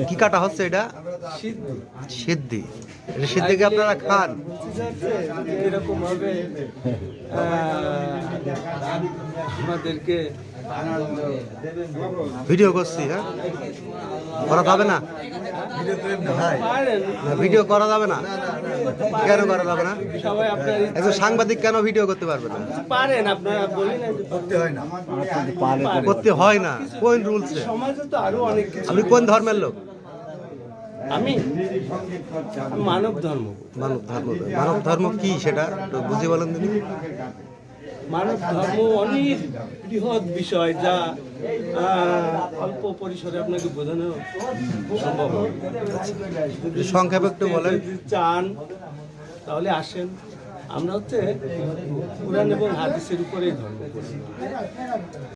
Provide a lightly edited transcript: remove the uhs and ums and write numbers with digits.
কি কাটা হচ্ছে এটা? সিদ্ধি। সিদ্ধিকে আপনারা খান? এরকম ভাবে আমাদেরকে ভিডিও করছি, হ্যাঁ করা যাবে না? ভিডিও করা যাবে না? কেন করা যাবে না? সবাই আপনার একজন সাংবাদিক কেন ভিডিও করতে পারবে না? পারেন, আপনারা বলি না যে করতে হয় না, করতে হয় না? কোন রুলসে? সমাজে তো আরো অনেক কিছু। আপনি কোন ধর্মের লোক? আমি মানব ধর্ম। মানব ধর্ম। মানব ধর্ম কি সেটা একটু বুঝিয়ে বলেন দিদি। মানব ধর্ম অনেক বৃহৎ বিষয়, যা অল্প পরিসরে আপনাকে বোঝানো সম্ভব হবে। সংক্ষেপে একটু বলেন। যদি চান তাহলে আসেন। আমরা হচ্ছে কুরআন এবং হাদিসের উপরেই ধর্ম করি।